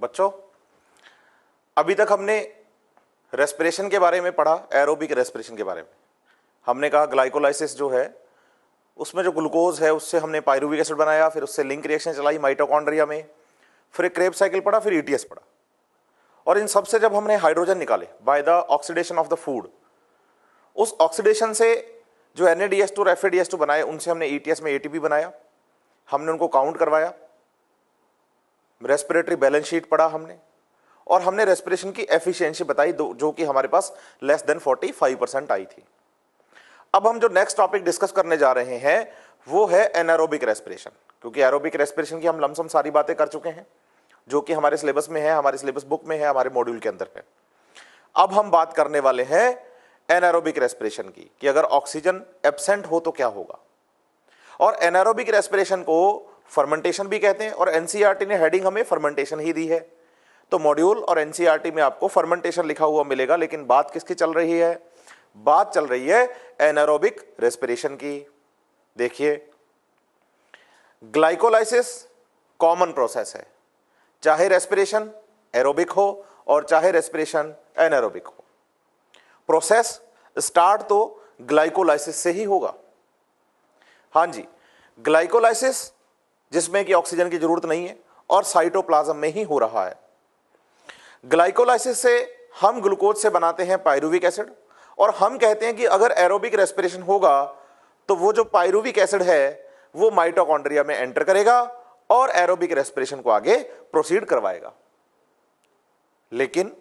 बच्चों, अभी तक हमने रेस्पिरेशन के बारे में पढ़ा, एरोबिक रेस्पिरेशन के बारे में। हमने कहा ग्लाइकोलाइसिस जो है उसमें जो ग्लूकोज है उससे हमने पायरुविक एसिड बनाया, फिर उससे लिंक रिएक्शन चलाई माइटोकॉन्ड्रिया में, फिर एक क्रेब्स साइकिल पढ़ा, फिर ईटीएस पढ़ा। और इन सब से जब हमने हाइड्रोजन निकाले by the oxidation of the food, उस ऑक्सीडेशन से जो NADH2 और FADH2 बनाए उनसे हमने ईटीएस में ATP बनाया, हमने उनको काउंट करवाया, रेस्पिरेटरी बैलेंस शीट पढ़ा हमने, और हमने रेस्पिरेशन की एफिशिएंसी बताई जो कि हमारे पास लेस देन 45% आई थी। अब हम जो नेक्स्ट टॉपिक डिस्कस करने जा रहे हैं वो है एनारोबिक रेस्पिरेशन, क्योंकि एरोबिक रेस्पिरेशन की हम लमसम सारी बातें कर चुके हैं जो कि हमारे सिलेबस में है, हमारे सिलेबस बुक में है, हमारे मॉड्यूल के अंदर है। अब हम बात करने वाले हैं एनारोबिक रेस्पिरेशन की कि अगर ऑक्सीजन एब्सेंट हो तो क्या होगा। और एनारोबिक रेस्पिरेशन को फर्मेंटेशन भी कहते हैं, और एनसीईआरटी ने हेडिंग हमें फर्मेंटेशन ही दी है। तो मॉड्यूल और एनसीईआरटी में आपको फर्मेंटेशन लिखा हुआ मिलेगा, लेकिन बात किसकी चल रही है? बात चल रही है एनारोबिक रेस्पिरेशन की। देखिए, ग्लाइकोलाइसिस कॉमन प्रोसेस है, चाहे रेस्पिरेशन एरोबिक हो और चाहे रेस्पिरेशन एनारोबिक हो। प्रोसेस स्टार्ट तो ग्लाइकोलाइसिस से ही होगा। हां जी, ग्लाइकोलाइसिस जिसमें कि ऑक्सीजन की जरूरत नहीं है और साइटोप्लाज्म में ही हो रहा है। ग्लाइकोलाइसिस से हम ग्लूकोज से बनाते हैं पायरुविक एसिड, और हम कहते हैं कि अगर एरोबिक रेस्पिरेशन होगा तो वो जो पायरुविक एसिड है वो माइटोकॉन्ड्रिया में एंटर करेगा और एरोबिक रेस्पिरेशन को आगे प्रोसीड करवाएगा। लेकिन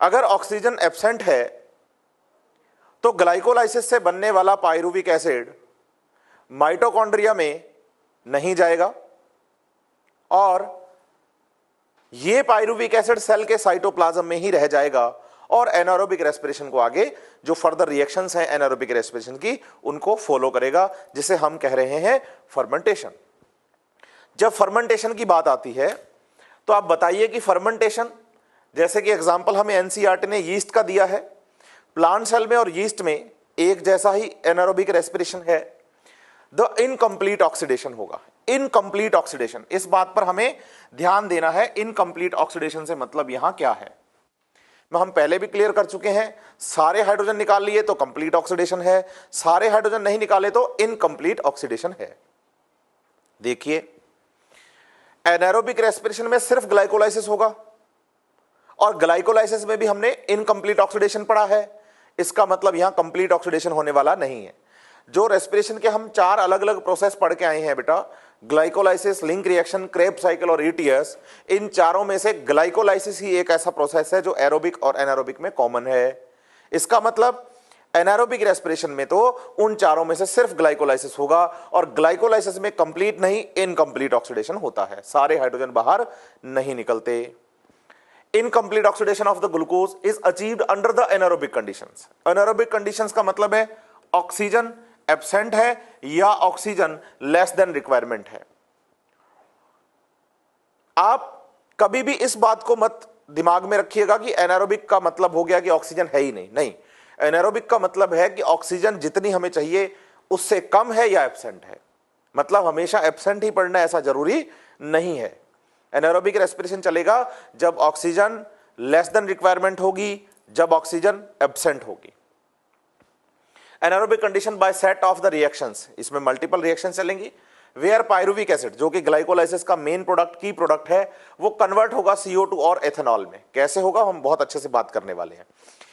अगर ऑक्सीजन एब्सेंट है तो ग्लाइकोलाइसिस से बनने वाला पायरुविक एसिड माइटोकॉन्ड्रिया में नहीं जाएगा और ये पायरुविक एसिड सेल के साइटोप्लाज्म में ही रह जाएगा और एनारोबिक रेस्पिरेशन को आगे जो फर्दर रिएक्शंस हैं एनारोबिक रेस्पिरेशन की उनको फॉलो करेगा, जिसे हम कह रहे हैं फर्मेंटेशन। जब फर्मेंटेशन की बात आती है तो आप बताइए कि फर्मेंटेशन, जैसे कि एग्जांपल हमें एनसीईआरटी ने यीस्ट का दिया है, प्लांट सेल में और यीस्ट में एक जैसा ही एनारोबिक रेस्पिरेशन है, द इनकम्प्लीट ऑक्सीडेशन होगा। इनकम्प्लीट ऑक्सीडेशन, इस बात पर हमें ध्यान देना है। इनकम्प्लीट ऑक्सीडेशन से मतलब यहां क्या है, हम पहले भी क्लियर कर चुके हैं। सारे हाइड्रोजन निकाल लिए तो कंप्लीट ऑक्सीडेशन है, सारे हाइड्रोजन नहीं निकाले तो इनकम्प्लीट ऑक्सीडेशन है। देखिए, एनारोबिक रेस्पिरेशन में सिर्फ ग्लाइकोलाइसिस होगा और ग्लाइकोलाइसिस में भी हमने इनकम्प्लीट ऑक्सीडेशन पढ़ा है। इसका मतलब यहां कंप्लीट ऑक्सीडेशन होने वाला नहीं है। जो रेस्पिरेशन के हम 4 अलग अलग प्रोसेस पढ़ के आए हैं बेटा, glycolysis, link reaction, Krebs cycle और ईटीएस, इन चारों में से ग्लाइकोलाइसिस ही एक ऐसा प्रोसेस है जो एरोबिक और एनारोबिक में कॉमन है। इसका मतलब एनारोबिक रेस्पिरेशन में तो उन चारों में से सिर्फ ग्लाइकोलाइसिस होगा और ग्लाइकोलाइसिस में कंप्लीट नहीं, इनकम्प्लीट ऑक्सीडेशन होता है, सारे हाइड्रोजन बाहर नहीं निकलते। Incomplete oxidation of the glucose is achieved under the anaerobic conditions. Anaerobic conditions का मतलब है ऑक्सीजन एब्सेंट है या ऑक्सीजन लेस देन रिक्वायरमेंट है। आप कभी भी इस बात को मत दिमाग में रखिएगा कि एनारोबिक का मतलब हो गया कि ऑक्सीजन है ही नहीं। नहीं, एनारोबिक का मतलब है कि ऑक्सीजन जितनी हमें चाहिए उससे कम है या एब्सेंट है। मतलब हमेशा एब्सेंट ही पढ़ना ऐसा जरूरी नहीं है। एनारोबिक रेस्पिरेशन चलेगा जब ऑक्सीजन लेस देन रिक्वायरमेंट होगी, जब ऑक्सीजन एब्सेंट होगी। Anaerobic condition bye set of the reactions, इसमें मल्टीपल रिएक्शन चलेंगी। वेयर पायरुविक एसिड जो कि ग्लाइकोलाइसिस का मेन प्रोडक्ट की प्रोडक्ट है वो कन्वर्ट होगा CO2 और एथेनॉल में। कैसे होगा हम बहुत अच्छे से बात करने वाले हैं।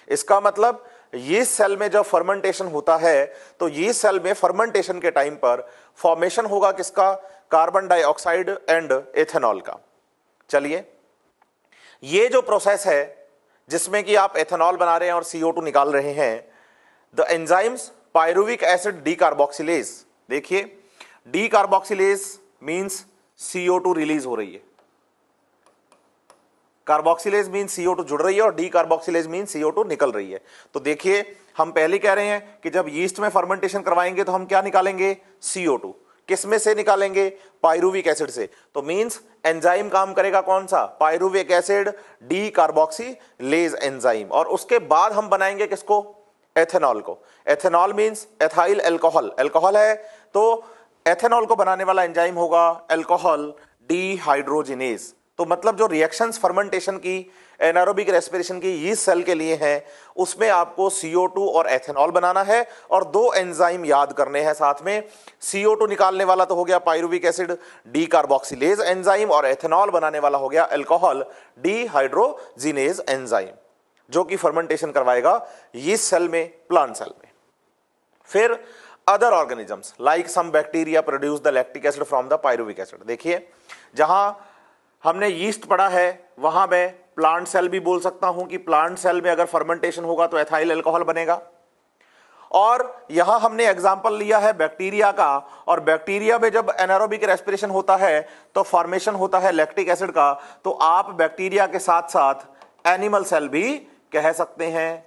इसका मतलब यीस्ट सेल में जब फर्मेंटेशन होता है तो यीस्ट सेल में फर्मेंटेशन के टाइम पर फॉर्मेशन होगा किसका? कार्बन डाइऑक्साइड एंड एथेनॉल का। चलिए, ये जो प्रोसेस है जिसमें कि आप एथेनॉल बना रहे हैं और CO2 निकाल रहे हैं, the enzymes pyruvic acid decarboxylase. देखिए, डीकार्बोक्सिलेज मींस CO2 रिलीज हो रही है, कार्बोक्सिलेज मींस CO2 जुड़ रही है और डीकार्बोक्सिलेज मींस CO2 निकल रही है। तो देखिए, हम पहले कह रहे हैं कि जब यीस्ट में फर्मेंटेशन करवाएंगे तो हम क्या निकालेंगे? CO2। किस में से निकालेंगे? पायरुविक एसिड से। तो मींस एंजाइम काम करेगा कौन सा? Pyruvic acid decarboxylase enzyme. और उसके बाद हम बनाएंगे किसको? एथेनॉल को। Ethanol means ethyl alcohol, alcohol है तो एथेनॉल को बनाने वाला एंजाइम होगा अल्कोहल डीहाइड्रोजिनेज। तो मतलब जो रिएक्शंस फर्मेंटेशन की, एनारोबिक रेस्पिरेशन की यीस्ट सेल के लिए हैं, उसमें आपको CO2 और एथेनॉल बनाना है और दो एंजाइम याद करने हैं साथ में। CO2 निकालने वाला तो हो गया pyruvic acid D carboxylase enzyme, और एथेनॉल बनाने वाला हो गया अल्कोहल डिहाइड्रोजिनेज एंजाइम, जो कि फर्मेंटेशन करवाएगा यीस्ट सेल में, प्लांट सेल में। फिर other organisms like some bacteria produce the lactic acid from the pyruvic acid. देखिए, जहां हमने यीस्ट पढ़ा है वहां मैं प्लांट सेल भी बोल सकता हूं कि प्लांट सेल में अगर फर्मेंटेशन होगा तो एथाइल अल्कोहल बनेगा। और यहां हमने एग्जांपल लिया है बैक्टीरिया का, और बैक्टीरिया में जब एनारोबिक रेस्पिरेशन होता है तो फॉर्मेशन होता है लैक्टिक एसिड का, तो आप बैक्टीरिया के साथ साथ एनिमल सेल भी कह सकते हैं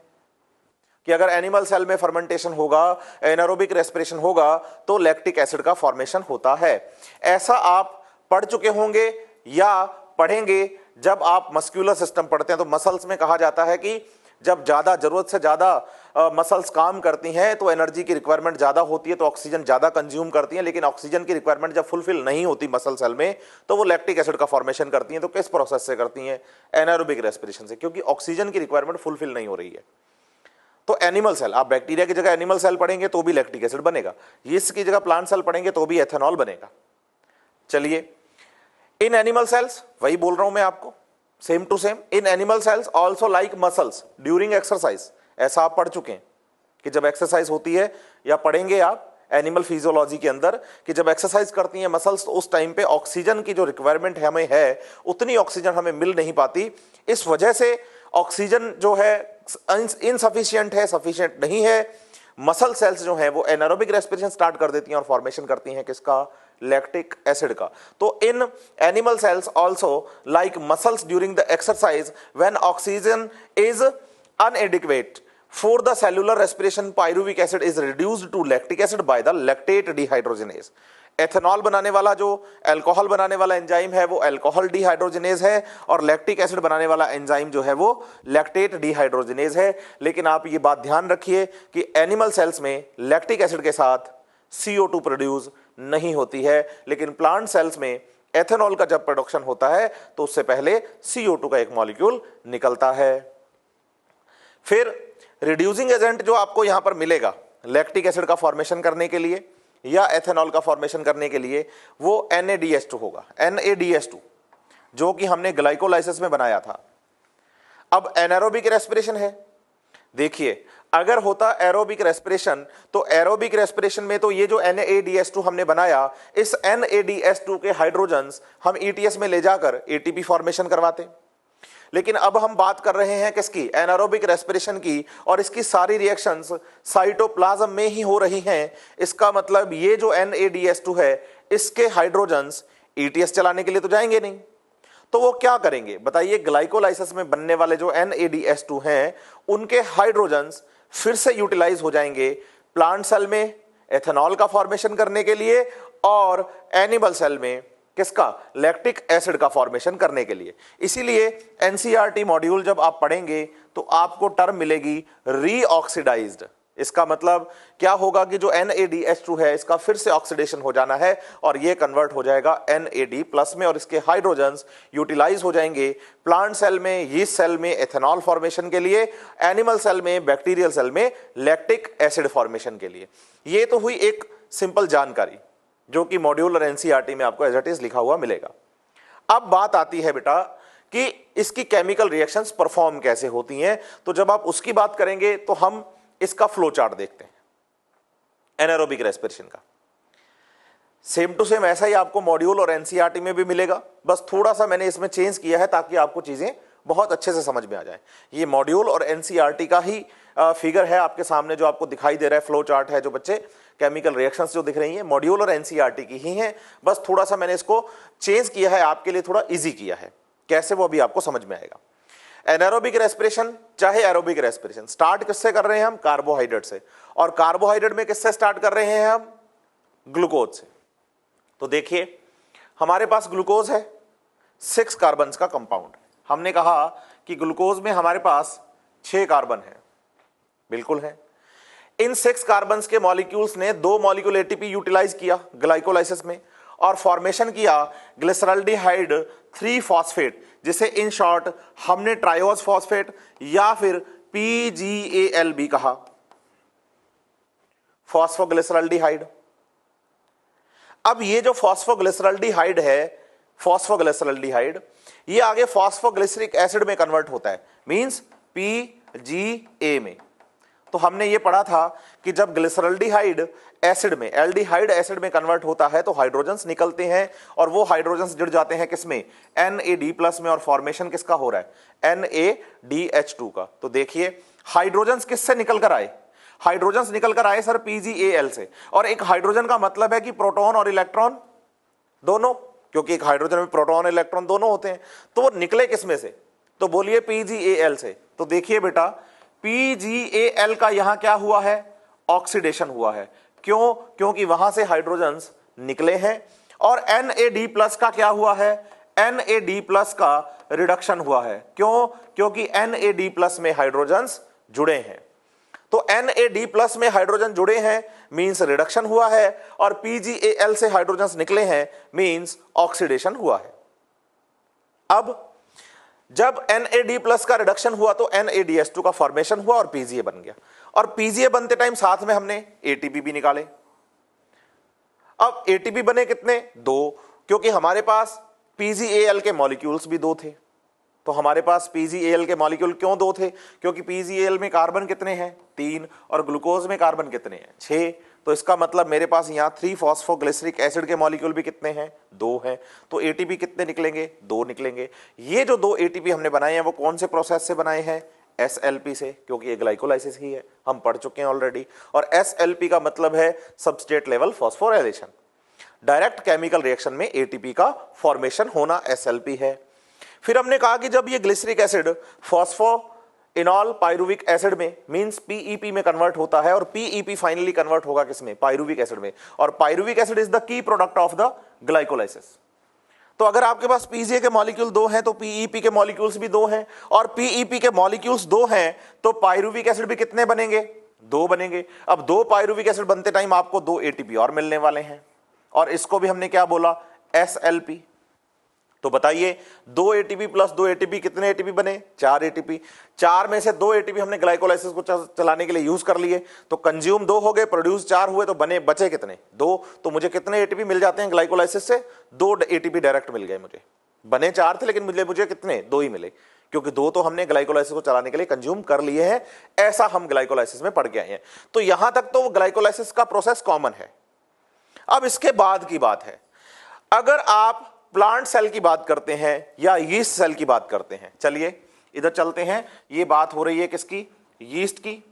कि अगर एनिमल सेल में फर्मेंटेशन होगा, एनारोबिक रेस्पिरेशन होगा, तो लैक्टिक एसिड का फॉर्मेशन होता है। ऐसा आप पढ़ चुके होंगे या पढ़ेंगे जब आप मस्कुलर सिस्टम पढ़ते हैं। तो मसल्स में कहा जाता है कि जब ज्यादा जरूरत से ज्यादा मसल्स काम करती हैं तो एनर्जी की रिक्वायरमेंट ज्यादा होती है, तो ऑक्सीजन ज्यादा कंज्यूम करती हैं, लेकिन ऑक्सीजन की रिक्वायरमेंट जब फुलफिल नहीं होती मसल सेल में तो वो लैक्टिक एसिड का फॉर्मेशन करती हैं। तो किस प्रोसेस से करती हैं? एनारोबिक रेस्पिरेशन से, क्योंकि ऑक्सीजन की रिक्वायरमेंट फुलफिल नहीं हो रही है। तो एनिमल सेल, आप बैक्टीरिया की जगह एनिमल सेल पढ़ेंगे तो भी लैक्टिक एसिड बनेगा, यीस्ट की जगह प्लांट सेल पढ़ेंगे तो भी एथेनॉल बनेगा। चलिए, इन एनिमल सेल्स, वही बोल रहा हूं मैं आपको, same to same, in animal cells also like muscles during exercise. ऐसा आप पढ़ चुके हैं कि जब एक्सरसाइज होती है, या पढ़ेंगे आप एनिमल फिजियोलॉजी के अंदर कि जब एक्सरसाइज करती हैं मसल्स तो उस टाइम पे ऑक्सीजन की जो रिक्वायरमेंट हमें है उतनी ऑक्सीजन हमें मिल नहीं पाती। इस वजह से ऑक्सीजन जो है इनसफिशिएंट है, सफिशिएंट नहीं है। मसल सेल्स जो हैं वो एनारोबिक रेस्पिरेशन स्टार्ट कर देती हैं और फॉर्मेशन करती हैं किसका? लैक्टिक एसिड का। तो इन animal cells also like muscles during the exercise when oxygen is inadequate for the cellular respiration, pyruvic acid is reduced to lactic acid by the lactate dehydrogenase। Ethanol बनाने वाला, जो alcohol बनाने वाला enzyme है वो अल्कोहल डिहाइड्रोजिनेज है, और lactic acid बनाने वाला एंजाइम जो है वो लैक्टेट डिहाइड्रोजिनेज है। लेकिन आप ये बात ध्यान रखिए कि एनिमल सेल्स में लैक्टिक एसिड के साथ CO2 प्रोड्यूस नहीं होती है, लेकिन प्लांट सेल्स में एथेनॉल का जब प्रोडक्शन होता है तो उससे पहले CO2 का एक मॉलिक्यूल निकलता है। फिर रिड्यूसिंग एजेंट जो आपको यहां पर मिलेगा लैक्टिक एसिड का फॉर्मेशन करने के लिए या एथेनॉल का फॉर्मेशन करने के लिए, वो NADH2 होगा। NADH2 जो कि हमने ग्लाइकोलाइसिस में बनाया था। अब एनारोबिक रेस्पिरेशन है, देखिए अगर होता एरोबिक रेस्पिरेशन तो एरोबिक रेस्पिरेशन में तो ये जो NADH2 हमने बनाया, इस NADH2 के हाइड्रोजन्स हम ETS में ले जाकर ATP फॉर्मेशन करवाते। लेकिन अब हम बात कर रहे हैं किसकी? एनारोबिक रेस्पिरेशन की, और इसकी सारी रिएक्शंस साइटोप्लाज्म में ही हो रही हैं। इसका मतलब ये जो NADH2 है इसके हाइड्रोजन्स ETS चलाने के लिए तो जाएंगे नहीं, तो वो क्या करेंगे बताइए? ग्लाइकोलाइसिस में बनने वाले जो NADH2 हैं उनके हाइड्रोजन्स फिर से यूटिलाइज हो जाएंगे प्लांट सेल में एथेनॉल का फॉर्मेशन करने के लिए, और एनिमल सेल में किसका? लैक्टिक एसिड का फॉर्मेशन करने के लिए। इसीलिए NCERT मॉड्यूल जब आप पढ़ेंगे तो आपको टर्म मिलेगी रीऑक्सीडाइज्ड। इसका मतलब क्या होगा कि जो NADH2 है इसका फिर से ऑक्सीडेशन हो जाना है और ये कन्वर्ट हो जाएगा NAD+ में, और इसके हाइड्रोजन्स यूटिलाइज हो जाएंगे प्लांट सेल में, यीस्ट सेल में एथेनॉल फॉर्मेशन के लिए, एनिमल सेल में, बैक्टीरियल सेल में लैक्टिक एसिड फॉर्मेशन के लिए। ये तो हुई एक सिंपल जानकारी जो कि मॉड्यूल और NCERT में आपको एज इट इज लिखा हुआ मिलेगा। अब बात आती है बेटा कि इसकी केमिकल रिएक्शंस परफॉर्म कैसे होती हैं। तो जब आप उसकी बात करेंगे तो हम इसका फ्लो चार्ट देखते हैं एनारोबिक रेस्पिरेशन का। सेम टू सेम ऐसा ही आपको मॉड्यूल और NCERT में भी मिलेगा, बस थोड़ा सा मैंने इसमें चेंज किया है ताकि आपको चीजें बहुत अच्छे से समझ में आ जाए। ये मॉड्यूल और NCERT का ही फिगर है आपके सामने जो आपको दिखाई दे रहा है, फ्लो चार्ट है जो बच्चे केमिकल रिएक्शंस जो दिख रही हैं मॉड्यूल और NCERT की ही हैं, बस थोड़ा सा मैंने इसको चेंज किया है आपके लिए, थोड़ा इजी किया है। कैसे वो अभी आपको समझ में आएगा। एनारोबिक रेस्पिरेशन चाहे एरोबिक रेस्पिरेशन स्टार्ट किससे कर रहे हैं हम? कार्बोहाइड्रेट से। और कार्बोहाइड्रेट में किससे स्टार्ट कर रहे हैं हम? ग्लूकोज से। तो देखिए हमारे पास ग्लूकोज है, 6 कार्बन का कंपाउंड। हमने कहा कि ग्लूकोज में हमारे पास 6 कार्बन है, बिल्कुल है। इन 6 कार्बन के मॉलिक्यूल्स ने 2 मॉलिक्यूल ATP यूटिलाइज किया ग्लाइकोलाइसिस में, और फॉर्मेशन किया ग्लिसरल्डिहाइड 3 फॉस्फेट, जिसे इन शॉर्ट हमने ट्रायोज फॉस्फेट या फिर PGAL भी कहा, फॉस्फोग्लिसरल्डिहाइड। अब ये जो फॉस्फोग्लिसरल्डिहाइड है, फॉस्फोग्लिसरल्डिहाइड, ये आगे फॉस्फोग्लिसरिक एसिड में कन्वर्ट होता है, मींस PGA में। तो हमने ये पढ़ा था कि जब ग्लिसरल्डिहाइड एसिड में, एल्डिहाइड एसिड में कन्वर्ट होता है तो हाइड्रोजन्स निकलते हैं और वो हाइड्रोजन्स जुड़ जाते हैं किसमें, NAD+ में, और फॉर्मेशन किसका हो रहा है, NADH2 का। तो देखिए हाइड्रोजन्स किससे निकल कर आए, हाइड्रोजन्स निकल कर आए सर PGAL से, और एक हाइड्रोजन का मतलब है कि प्रोटॉन और इलेक्ट्रॉन दोनों, क्योंकि एक हाइड्रोजन में प्रोटॉन और इलेक्ट्रॉन दोनों होते हैं, तो वो निकले किसमें से, तो बोलिए PGAL से। तो देखिए बेटा PGAL का यहां क्या हुआ है, ऑक्सीडेशन हुआ है। क्यों, क्योंकि वहां से हाइड्रोजन्स निकले हैं। और NAD+ का क्या हुआ है, NAD+ का रिडक्शन हुआ है। क्यों, क्योंकि NAD+ में हाइड्रोजन्स जुड़े हैं। तो NAD+ में हाइड्रोजन जुड़े हैं मींस रिडक्शन हुआ है, और PGAL से हाइड्रोजन्स निकले हैं मींस ऑक्सीडेशन हुआ है। अब जब NAD+ का रिडक्शन हुआ तो NADH2 का फॉर्मेशन हुआ और PGA बन गया, और PGA बनते टाइम साथ में हमने ATP भी निकाले। अब ATP बने कितने, 2, क्योंकि हमारे पास PGAL के मॉलिक्यूल्स भी 2 थे। तो हमारे पास PGAL के मॉलिक्यूल क्यों 2 थे, क्योंकि PGAL में कार्बन कितने हैं, 3, और ग्लूकोज में कार्बन कितने हैं, 6। तो इसका मतलब मेरे पास यहाँ 3 फॉस्फोग्लिसरिक एसिड के मॉलिक्यूल भी कितने हैं, 2 हैं। तो ATP कितने निकलेंगे, 2 निकलेंगे। ये जो 2 ATP हमने बनाए हैं वो कौन से प्रोसेस से बनाए हैं, SLP से, क्योंकि ये ग्लाइकोलाइसिस ही है, हम पढ़ चुके हैं ऑलरेडी। और SLP का मतलब है substrate level phosphorylation. Direct chemical reaction में ATP का फॉर्मेशन होना SLP है। फिर हमने कहा कि जब ये glyceric acid phosphoenol pyruvic acid में मींस PEP में कन्वर्ट होता है, और PEP फाइनली कन्वर्ट होगा किसमें, पाइरुविक एसिड में, और pyruvic acid is the key product of the glycolysis. तो अगर आपके पास PGA के मॉलिक्यूल 2 हैं तो PEP के मॉलिक्यूल्स भी 2 हैं, और PEP के मॉलिक्यूल्स 2 हैं तो पाइरुविक एसिड भी कितने बनेंगे, 2 बनेंगे। अब 2 पाइरुविक एसिड बनते टाइम आपको 2 ATP और मिलने वाले हैं, और इसको भी हमने क्या बोला, SLP। तो बताइए 2 ATP प्लस 2 ATP कितने ATP बने, 4 ATP। 4 में से 2 ATP हमने ग्लाइकोलाइसिस को चलाने के लिए यूज कर लिए, तो कंज्यूम 2 हो गए, प्रोड्यूस 4 हुए, तो बने बचे कितने, 2। तो मुझे कितने ATP मिल जाते हैं ग्लाइकोलाइसिस से, 2 ATP डायरेक्ट मिल गए मुझे। बने 4 थे लेकिन मुझे कितने, 2 ही मिले, क्योंकि 2 तो हमने ग्लाइकोलाइसिस को चलाने के लिए कंज्यूम कर लिए हैं। ऐसा हम ग्लाइकोलाइसिस में पढ़ के आए हैं। तो यहां तक तो ग्लाइकोलाइसिस का प्रोसेस कॉमन है। अब इसके बाद की बात है, अगर आप प्लांट सेल की बात करते हैं या यीस्ट सेल की बात करते हैं, चलिए इधर चलते हैं। ये बात हो रही है किसकी, यीस्ट की,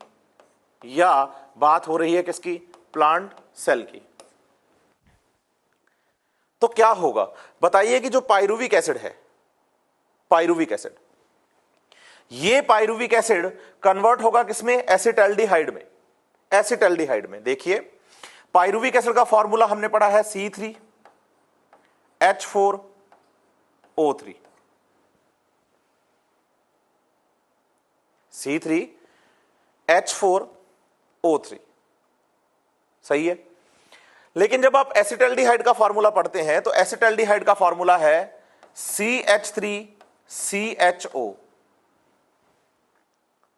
या बात हो रही है किसकी, प्लांट सेल की। तो क्या होगा बताइए कि जो पाइरुविक एसिड है, पाइरुविक एसिड, ये पाइरुविक एसिड कन्वर्ट होगा किसमें, एसिटल्डिहाइड में। एसिटल्डिहाइड में देखिए पाइरुविक एसिड का फॉर्मूला हमने पढ़ा है C3H4O3, C3H4O3, सही है। लेकिन जब आप एसिटल्डिहाइड का फॉर्मूला पढ़ते हैं तो एसिटल्डिहाइड का फॉर्मूला है CH3CHO।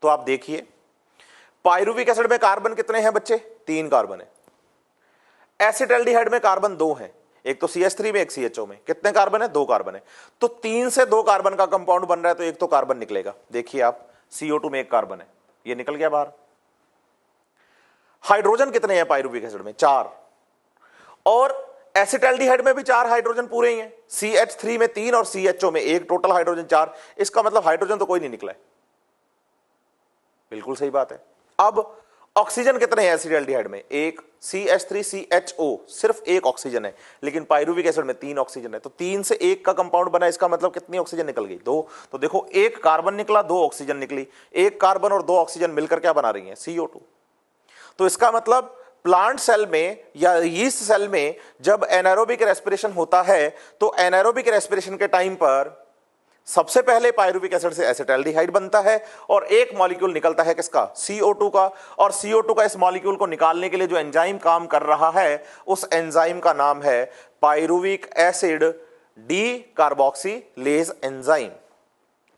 तो आप देखिए पाइरुविक एसिड में कार्बन कितने हैं बच्चे, 3 कार्बन है। एसिटल्डिहाइड में कार्बन 2 हैं, एक तो CH3 में एक CHO में, कितने कार्बन है, 2 कार्बन है। तो 3 से 2 कार्बन का कंपाउंड बन रहा है, तो एक तो कार्बन निकलेगा। देखिए आप CO2 में 1 कार्बन है, ये निकल गया बाहर। हाइड्रोजन कितने हैं पाइरुविक एसिड में, 4, और एसिटल्डिहाइड में भी 4 हाइड्रोजन पूरे ही हैं। CH3 में 3 और CHO में 1, टोटल हाइड्रोजन 4। इसका मतलब हाइड्रोजन तो कोई नहीं निकला है, बिल्कुल सही बात है। अब ऑक्सीजन कितने हैं एसिटल्डिहाइड में, 1, CH3CHO सिर्फ 1 ऑक्सीजन है, लेकिन पाइरुविक एसिड में 3 ऑक्सीजन है। तो 3 से 1 का कंपाउंड बना, इसका मतलब कितनी ऑक्सीजन निकल गई, 2। तो देखो 1 कार्बन निकला, 2 ऑक्सीजन निकली। 1 कार्बन और 2 ऑक्सीजन मिलकर क्या बना रही है, CO2। तो इसका मतलब प्लांट सेल में या यीस्ट सेल में जब एनारोबिक रेस्पिरेशन होता है तो एनारोबिक रेस्पिरेशन के टाइम पर सबसे पहले पाइरुविक एसिड से एसिटल्डिहाइड बनता है और एक मॉलिक्यूल निकलता है किसका, CO2 का। और CO2 का इस मॉलिक्यूल को निकालने के लिए जो एंजाइम काम कर रहा है उस एंजाइम का नाम है pyruvic acid D carboxylase enzyme,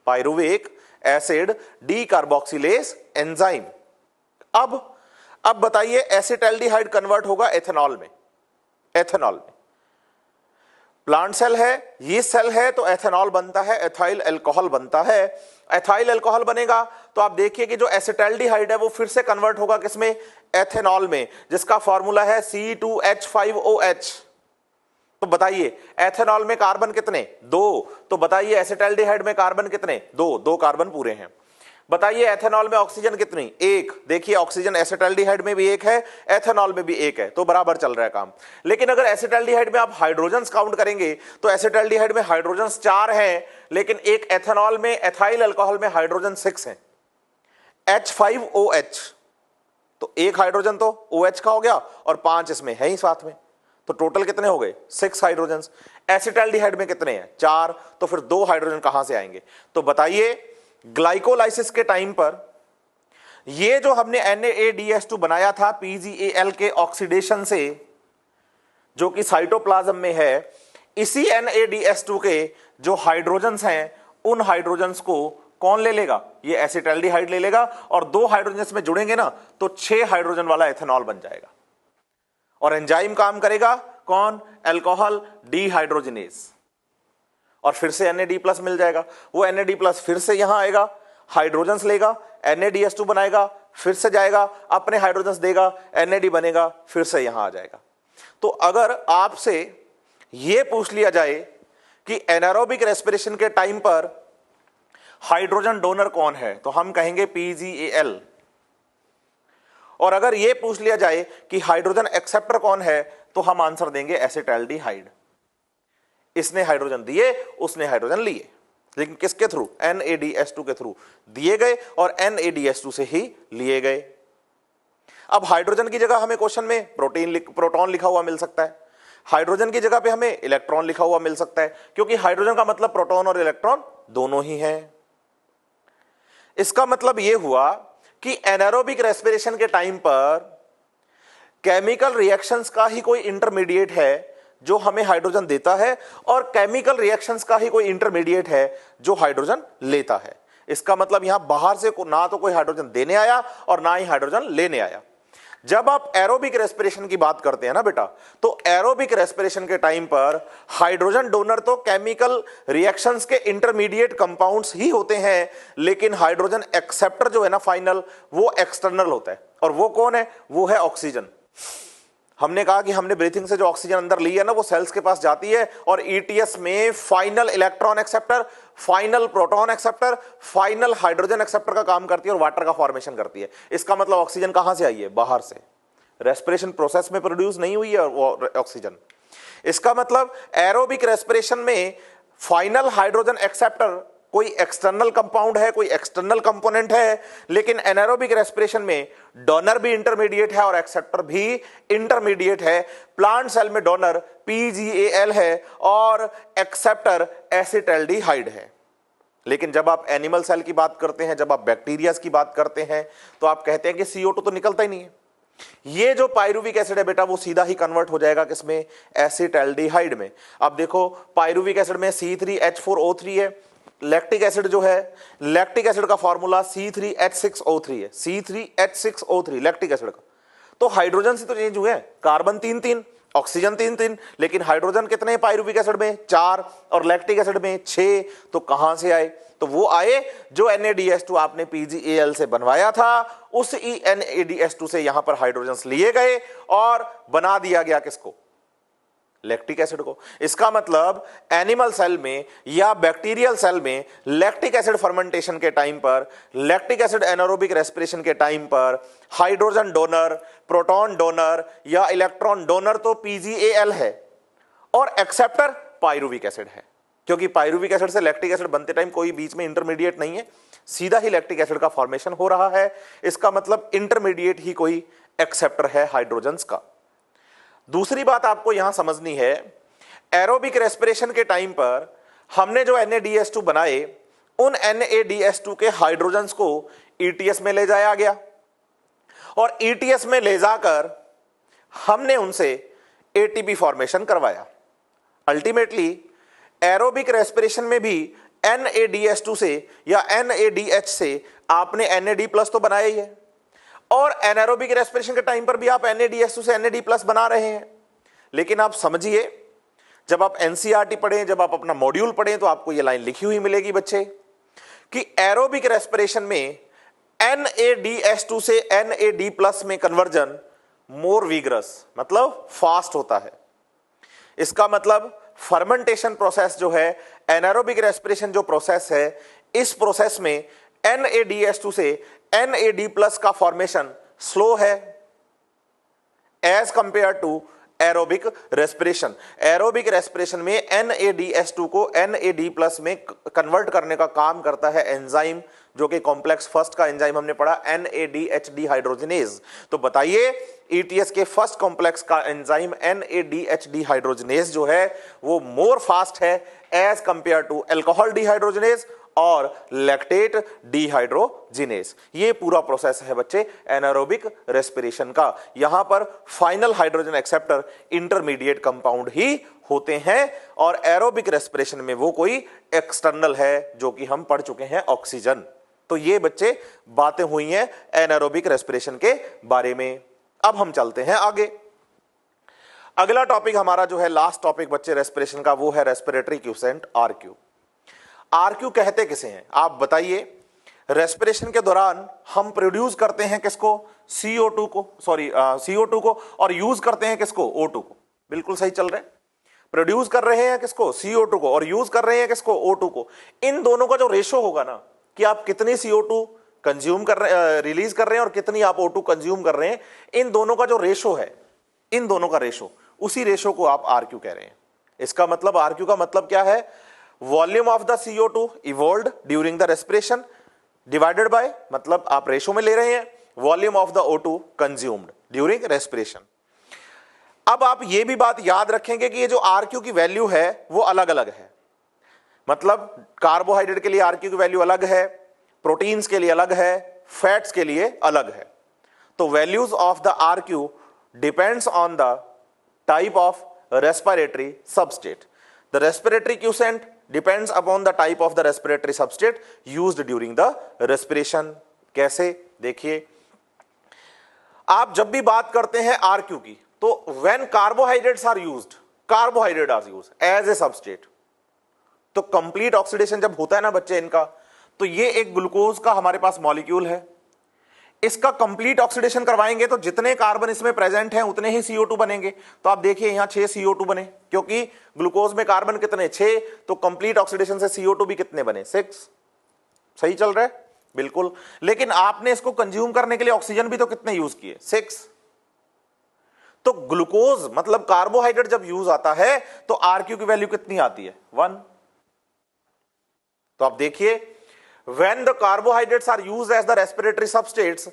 pyruvic acid D carboxylase enzyme. अब बताइए एसिटाल्डिहाइड कन्वर्ट होगा एथेनॉल में, एथेनॉल में। प्लांट सेल है, यीस्ट सेल है, तो एथेनॉल बनता है, एथाइल अल्कोहल बनता है। एथाइल अल्कोहल बनेगा तो आप देखिए कि जो एसिटाल्डिहाइड है वो फिर से कन्वर्ट होगा किसमें, एथेनॉल में, जिसका फॉर्मूला है C2H5OH। तो बताइए एथेनॉल में कार्बन कितने, 2, तो बताइए एसिटाल्डिहाइड में कार्बन कितने, 2 कार्बन पूरे हैं। बताइए एथेनॉल में ऑक्सीजन कितनी, 1, देखिए ऑक्सीजन एसिटाल्डिहाइड में भी 1 है, एथेनॉल में भी 1 है, तो बराबर चल रहा है काम। लेकिन अगर एसिटाल्डिहाइड में आप हाइड्रोजन्स काउंट करेंगे तो एसिटाल्डिहाइड में हाइड्रोजन्स 4 हैं, लेकिन एक एथेनॉल में, एथाइल अल्कोहल में हाइड्रोजन 6 हैं, H5OH। तो एक हाइड्रोजन तो OH का हो गया और 5 इसमें है ही साथ में, तो टोटल कितने हो गए, 6 हाइड्रोजन्स। एसिटाल्डिहाइड में कितने हैं, 4, तो फिर 2 हाइड्रोजन कहां से आएंगे। तो बताइए ग्लाइकोलाइसिस के टाइम पर ये जो हमने NADH2 बनाया था PgAl के ऑक्सीडेशन से, जो कि साइटोप्लाज्म में है, इसी NADH2 के जो हाइड्रोजन्स हैं उन हाइड्रोजन्स को कौन ले लेगा, ये एसिटाल्डिहाइड ले लेगा, और 2 हाइड्रोजन्स में जुड़ेंगे ना तो 6 हाइड्रोजन वाला एथेनॉल बन जाएगा। और एंजाइम काम करेगा कौन, अल्कोहल डीहाइड्रोजिनेज, और फिर से NAD+ मिल जाएगा। वो NAD+ फिर से यहां आएगा, हाइड्रोजन्स लेगा, NADH2 बनाएगा, फिर से जाएगा, अपने हाइड्रोजन्स देगा, NAD बनेगा, फिर से यहां आ जाएगा। तो अगर आपसे यह पूछ लिया जाए कि एनारोबिक रेस्पिरेशन के टाइम पर हाइड्रोजन डोनर कौन है, तो हम कहेंगे PgAl। और अगर यह पूछ लिया जाए कि हाइड्रोजन एक्सेप्टर कौन है, तो हम आंसर देंगे एसिटाल्डिहाइड। इसने हाइड्रोजन दिए, उसने हाइड्रोजन लिए, लेकिन किसके थ्रू, NADH2 के थ्रू दिए गए और NADH2 से ही लिए गए। अब हाइड्रोजन की जगह हमें क्वेश्चन में प्रोटॉन लिखा हुआ मिल सकता है, हाइड्रोजन की जगह पे हमें इलेक्ट्रॉन लिखा हुआ मिल सकता है, क्योंकि हाइड्रोजन का मतलब प्रोटॉन और इलेक्ट्रॉन दोनों ही हैं। इसका मतलब यह हुआ कि एनारोबिक रेस्पिरेशन के टाइम पर केमिकल रिएक्शंस का ही कोई इंटरमीडिएट है जो हमें हाइड्रोजन देता है, और केमिकल रिएक्शंस का ही कोई इंटरमीडिएट है जो हाइड्रोजन लेता है। इसका मतलब यहां बाहर से ना तो कोई हाइड्रोजन देने आया और ना ही हाइड्रोजन लेने आया। जब आप एरोबिक रेस्पिरेशन की बात करते हैं ना बेटा, तो एरोबिक रेस्पिरेशन के टाइम पर हाइड्रोजन डोनर तो केमिकल रिएक्शंस के इंटरमीडिएट कंपाउंड्स ही होते हैं, लेकिन हाइड्रोजन एक्सेप्टर जो है ना फाइनल, वो एक्सटर्नल होता है। और वो कौन है, वो है ऑक्सीजन। हमने कहा कि हमने ब्रीथिंग से जो ऑक्सीजन अंदर ली है ना, वो सेल्स के पास जाती है और ETS में final electron acceptor, final proton acceptor, final hydrogen acceptor का काम करती है और वाटर का फॉर्मेशन करती है। इसका मतलब ऑक्सीजन कहां से आई है, बाहर से, रेस्पिरेशन प्रोसेस में प्रोड्यूस नहीं हुई है वो ऑक्सीजन। इसका मतलब एरोबिक रेस्पिरेशन में फाइनल हाइड्रोजन एक्सेप्टर कोई एक्सटर्नल कंपाउंड है, कोई एक्सटर्नल कंपोनेंट है, लेकिन एनारोबिक रेस्पिरेशन में डोनर भी इंटरमीडिएट है और एक्सेप्टर भी इंटरमीडिएट है। प्लांट सेल में डोनर PgAl है और एक्सेप्टर एसिटाल्डिहाइड है। लेकिन जब आप एनिमल सेल की बात करते हैं, जब आप बैक्टीरिया की बात करते हैं, तो आप कहते हैं कि CO2 तो निकलता ही नहीं है। ये जो पायरुविक एसिड है बेटा, वो सीधा ही कन्वर्ट हो जाएगा किसमें, एसिटाल्डिहाइड में। अब देखो पायरुविक एसिड में C3H4O3 है, लैक्टिक एसिड जो है, लैक्टिक एसिड का फॉर्मूला C3H6O3 है, C3H6O3 लैक्टिक एसिड का। तो हाइड्रोजन से तो चेंज हुए हैं, कार्बन 3-3, ऑक्सीजन 3-3, लेकिन हाइड्रोजन कितने हैं पायरुविक एसिड में, 4, और लैक्टिक एसिड में 6। तो कहां से आए, तो वो आए जो NADH2 आपने PgAl से बनवाया था, उस NADH2 से यहां पर हाइड्रोजन लिए गए और बना दिया गया किसको, लैक्टिक एसिड को। इसका मतलब एनिमल सेल में या बैक्टीरियल सेल में लैक्टिक एसिड फर्मेंटेशन के टाइम पर, लैक्टिक एसिड एनारोबिक रेस्पिरेशन के टाइम पर हाइड्रोजन डोनर, प्रोटॉन डोनर या इलेक्ट्रॉन डोनर तो PgAl है और एक्सेप्टर पायरुविक एसिड है। क्योंकि पायरुविक एसिड से लैक्टिक एसिड बनते टाइम कोई बीच में इंटरमीडिएट नहीं है, सीधा ही लैक्टिक एसिड का फॉर्मेशन हो रहा है। इसका मतलब इंटरमीडिएट ही कोई एक्सेप्टर है हाइड्रोजन्स का। दूसरी बात आपको यहां समझनी है, एरोबिक रेस्पिरेशन के टाइम पर हमने जो NADH2 बनाए, उन NADH2 के हाइड्रोजन्स को ETS में ले जाया गया और ETS में ले जाकर हमने उनसे ATP फॉर्मेशन करवाया। अल्टीमेटली एरोबिक रेस्पिरेशन में भी NADH2 से या NADH से आपने NAD+ तो बनाया ही है, और एनारोबिक रेस्पिरेशन के टाइम पर भी आप NADH2 से NAD+ बना रहे हैं। लेकिन आप समझिए, जब आप NCERT पढ़ें, जब आप अपना मॉड्यूल पढ़ें, तो आपको यह लाइन लिखी हुई मिलेगी बच्चे कि एरोबिक रेस्पिरेशन में NADH2 से NAD+ में कन्वर्जन मोर विग्रस, मतलब फास्ट होता है। इसका मतलब फर्मेंटेशन प्रोसेस जो है, एनारोबिक रेस्पिरेशन जो प्रोसेस है, इस प्रोसेस में NADH2 से NAD+ का फॉर्मेशन स्लो है as compare to aerobic respiration. Aerobic respiration में NADH2 को NAD+ में कन्वर्ट करने का काम करता है एंजाइम, जो कि कॉम्प्लेक्स फर्स्ट का एंजाइम हमने पढ़ा NADH डिहाइड्रोजिनेज। तो बताइए ETS के फर्स्ट कॉम्प्लेक्स का एंजाइम NADH डिहाइड्रोजिनेज जो है वो मोर फास्ट है as compare to alcohol dehydrogenase और लैक्टेट डिहाइड्रोजिनेज। ये पूरा प्रोसेस है बच्चे एनारोबिक रेस्पिरेशन का। यहां पर final hydrogen acceptor intermediate compound ही होते हैं, और एरोबिक रेस्पिरेशन में वो कोई एक्सटर्नल है, जो कि हम पढ़ चुके हैं, ऑक्सीजन। तो ये बच्चे बातें हुई हैं एनारोबिक रेस्पिरेशन के बारे में। अब हम चलते हैं आगे। अगला टॉपिक हमारा जो है, लास्ट टॉपिक बच्चे रेस्पिरेशन का, वो है रेस्पिरेटरी क्विसेंट RQ। RQ कहते किसे हैं आप बताइए? रेस्पिरेशन के दौरान हम प्रोड्यूस करते हैं किसको? CO2 को, CO2 को, और यूज करते हैं किसको? O2 को। बिल्कुल सही चल रहे हैं। प्रोड्यूस कर रहे हैं किसको? CO2 को, और यूज कर रहे हैं किसको? O2 को। इन दोनों का जो रेशो होगा ना, कि आप कितनी CO2 कंज्यूम कर रहे, रिलीज कर रहे हैं, और कितनी आप O2 कंज्यूम कर रहे हैं, इन दोनों का जो रेशो है, इन दोनों का रेशो, उसी रेशो को आप RQ कह रहे हैं। इसका मतलब RQ का मतलब क्या है? Volume of the CO2 evolved during the respiration divided by, मतलब आप रेशो में ले रहे हैं, volume of the O2 consumed during respiration. अब आप ये भी बात याद रखेंगे कि ये जो RQ की वैल्यू है वो अलग अलग है। मतलब कार्बोहाइड्रेट के लिए RQ की वैल्यू अलग है, प्रोटीन्स के लिए अलग है, फैट्स के लिए अलग है। तो values of the RQ depends on the type of respiratory substrate. The respiratory quiescent depends upon the type of the respiratory substrate used during the respiration. कैसे? देखिए, आप जब भी बात करते हैं RQ की, तो when carbohydrates are used, carbohydrate are used as a substrate, तो कंप्लीट ऑक्सीडेशन जब होता है ना बच्चे इनका, तो ये एक ग्लूकोज का हमारे पास मॉलिक्यूल है, इसका कंप्लीट ऑक्सीडेशन करवाएंगे तो जितने कार्बन इसमें प्रेजेंट हैं उतने ही CO2 बनेंगे। तो आप देखिए यहां 6 CO2 बने, क्योंकि ग्लूकोज में कार्बन कितने? 6, तो कंप्लीट ऑक्सीडेशन से CO2 भी कितने बने? 6। सही चल रहा है? बिल्कुल। लेकिन आपने इसको कंज्यूम करने के लिए ऑक्सीजन भी तो कितने यूज किए? 6। तो ग्लूकोज मतलब कार्बोहाइड्रेट जब यूज आता है तो RQ की वैल्यू कितनी आती है? 1। तो आप देखिए, when the carbohydrates are used as the respiratory substrates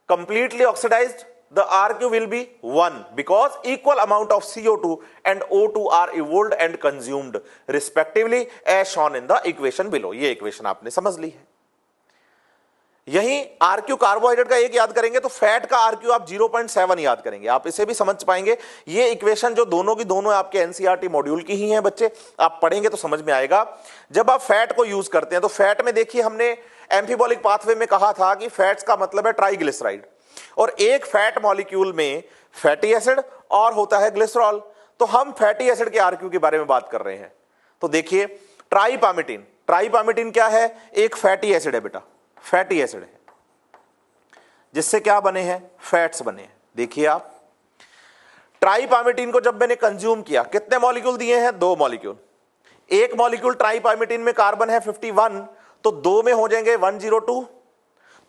completely oxidized, the RQ will be 1 because equal amount of CO2 and O2 are evolved and consumed respectively as shown in the equation below। ये equation आपने समझ ली है। यही RQ carbohydrate का एक याद करेंगे तो फैट का RQ आप 0.7 याद करेंगे, आप इसे भी समझ पाएंगे। ये इक्वेशन जो दोनों की दोनों आपके NCERT मॉड्यूल की ही हैं बच्चे, आप पढ़ेंगे तो समझ में आएगा। जब आप फैट को यूज करते हैं तो फैट में देखिए, हमने एम्फिबॉलिक पाथवे में कहा था कि फैट्स का मतलब है ट्राइग्लिसराइड, और एक फैट मॉलिक्यूल में फैटी एसिड और होता है ग्लिसरॉल। तो हम फैटी एसिड के RQ के बारे में बात कर रहे हैं। तो देखिए, ट्राइपामिटिन, ट्राइपामिटिन क्या है? एक फैटी एसिड है बेटा, फैटी एसिड है, जिससे क्या बने हैं? फैट्स बने हैं। देखिए आप, ट्राइपामिटिन को जब मैंने कंज्यूम किया, कितने मॉलिक्यूल दिए हैं? 2 मॉलिक्यूल। एक मॉलिक्यूल ट्राइपामिटिन में कार्बन है 51, तो 2 में हो जाएंगे 102,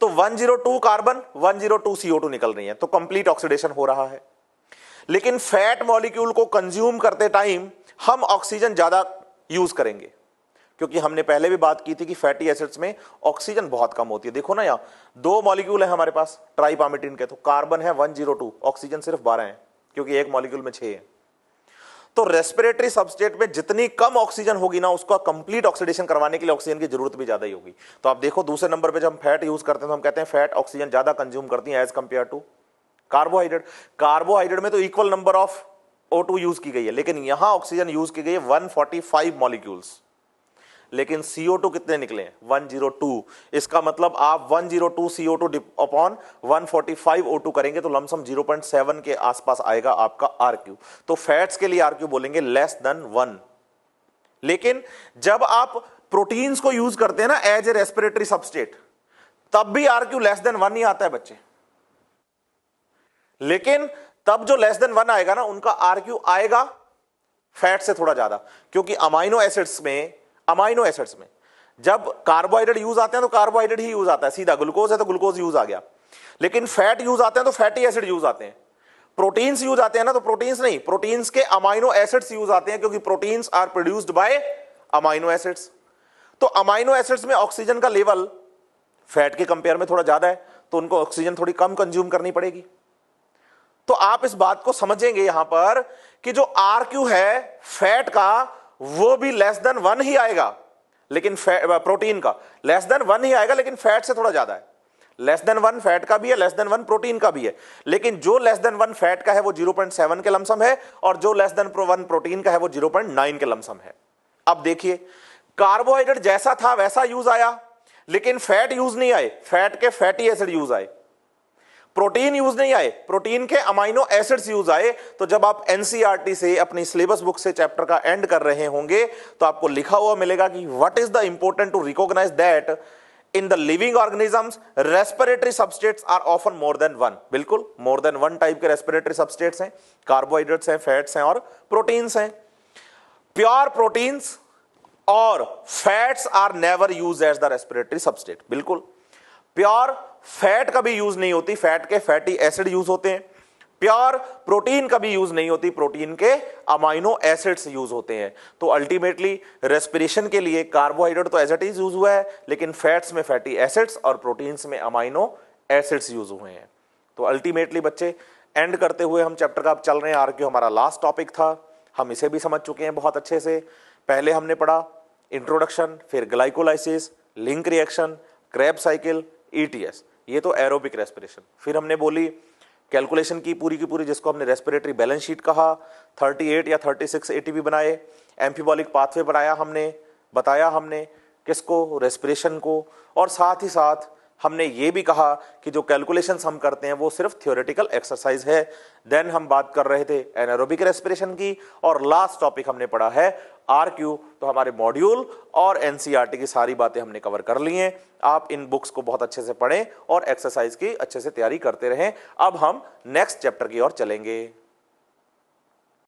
तो 102 कार्बन 102 CO2 निकल रही है, तो कंप्लीट ऑक्सीडेशन हो रहा है। लेकिन फैट मॉलिक्यूल को कंज्यूम करते टाइम हम ऑक्सीजन ज्यादा यूज करेंगे, क्योंकि हमने पहले भी बात की थी कि फैटी एसिड्स में ऑक्सीजन बहुत कम होती है। देखो ना, यहां 2 मॉलिक्यूल है हमारे पास ट्राइपामिटिन के, तो कार्बन है 102, ऑक्सीजन सिर्फ 12 है, क्योंकि एक मॉलिक्यूल में 6 है। तो रेस्पिरेटरी सबस्टेट में जितनी कम ऑक्सीजन होगी ना, उसका कंप्लीट ऑक्सीडेशन करवाने के लिए ऑक्सीजन की जरूरत भी ज्यादा ही होगी। तो आप देखो, दूसरे नंबर पे जब हम फैट यूज करते हैं तो हम कहते हैं फैट ऑक्सीजन ज्यादा कंज्यूम करती है as compare to carbohydrate. Carbohydrate में तो equal number of O2 use की गई है, लेकिन यहां ऑक्सीजन यूज की गई है 145 मॉलिक्यूल्स, लेकिन CO2 कितने निकले हैं 102। इसका मतलब आप 102 CO2 अपॉन 145 O2 करेंगे तो लमसम 0.7 के आसपास आएगा आपका RQ। तो फैट्स के लिए RQ बोलेंगे लेस देन 1। लेकिन जब आप प्रोटीन्स को यूज करते हैं ना एज ए रेस्पिरेटरी सबस्ट्रेट, तब भी RQ लेस देन 1 ही आता है बच्चे। लेकिन तब जो लेस देन 1 आएगा ना, उनका RQ आएगा फैट से थोड़ा ज्यादा, क्योंकि अमाइनो एसिड्स में जब कार्बोहाइड्रेट यूज आते हैं तो कार्बोहाइड्रेट ही यूज आता है, सीधा ग्लूकोज है तो ग्लूकोज यूज आ गया। लेकिन फैट यूज आते हैं तो फैटी एसिड यूज आते हैं। प्रोटीन्स यूज आते हैं ना, तो प्रोटीन्स नहीं, प्रोटीन्स के अमाइनो एसिड्स यूज आते हैं, क्योंकि proteins are produced by amino acids. तो अमाइनो एसिड्स में ऑक्सीजन का लेवल फैट के कंपेयर में थोड़ा ज्यादा है, तो उनको ऑक्सीजन थोड़ी कम कंज्यूम करनी पड़ेगी। तो आप इस बात को समझेंगे यहां पर कि जो RQ है फैट का, वो भी लेस देन 1 ही आएगा, लेकिन प्रोटीन का लेस देन 1 ही आएगा, लेकिन फैट से थोड़ा ज्यादा है। लेस देन 1 फैट का भी है, लेस देन 1 प्रोटीन का भी है, लेकिन जो लेस देन 1 फैट का है वो 0.7 के लमसम है, और जो लेस देन 1 प्रोटीन का है वो 0.9 के लमसम है। अब देखिए, कार्बोहाइड्रेट जैसा था वैसा यूज आया, लेकिन फैट यूज नहीं आए, फैट के फैटी एसिड यूज आए। प्रोटीन यूज नहीं आए, प्रोटीन के अमाइनो एसिड्स यूज आए। तो जब आप एनसीईआरटी से अपनी सिलेबस बुक से चैप्टर का एंड कर रहे होंगे तो आपको लिखा हुआ मिलेगा कि what is the important to recognise that in the living organisms respiratory substrates are often more than 1। बिल्कुल मोर देन 1 टाइप के रेस्पिरेटरी सबस्ट्रेट्स हैं, कार्बोहाइड्रेट्स हैं, फैट्स हैं और प्रोटीन्स हैं। प्योर प्रोटीन्स और fats are never use as the respiratory substrate. बिल्कुल pure fat कभी यूज नहीं होती, फैट के फैटी एसिड यूज होते हैं। प्योर प्रोटीन कभी यूज नहीं होती, प्रोटीन के अमाइनो एसिड्स यूज होते हैं। तो अल्टीमेटली रेस्पिरेशन के लिए कार्बोहाइड्रेट तो एज इट इज यूज हुआ है, लेकिन फैट्स में फैटी एसिड्स और प्रोटीन्स में अमाइनो एसिड्स यूज हुए हैं। तो अल्टीमेटली बच्चे एंड करते हुए हम चैप्टर का अब चल रहे हैं RQ, हमारा लास्ट टॉपिक था, हम इसे भी समझ चुके हैं बहुत अच्छे से। पहले हमने पढ़ा इंट्रोडक्शन, फिर glycolysis, link reaction, Krebs cycle, ETS, ये तो एरोबिक रेस्पिरेशन। फिर हमने बोली कैलकुलेशन की पूरी जिसको हमने रेस्पिरेटरी बैलेंस शीट कहा, 38 या 36 ATP बनाए, एम्फीबॉलिक पाथवे बनाया हमने, बताया हमने किसको, रेस्पिरेशन को। और साथ ही साथ हमने ये भी कहा कि जो कैलकुलेशंस हम करते हैं वो सिर्फ थियोरेटिकल एक्सरसाइज है। देन हम बात कर रहे थे एनारोबिक रेस्पिरेशन की, और लास्ट टॉपिक हमने पढ़ा है RQ। तो हमारे मॉड्यूल और NCERT की सारी बातें हमने कवर कर ली हैं। आप इन बुक्स को बहुत अच्छे से पढ़ें और एक्सरसाइज की अच्छे से तैयारी करते रहें। अब हम नेक्स्ट चैप्टर की ओर चलेंगे।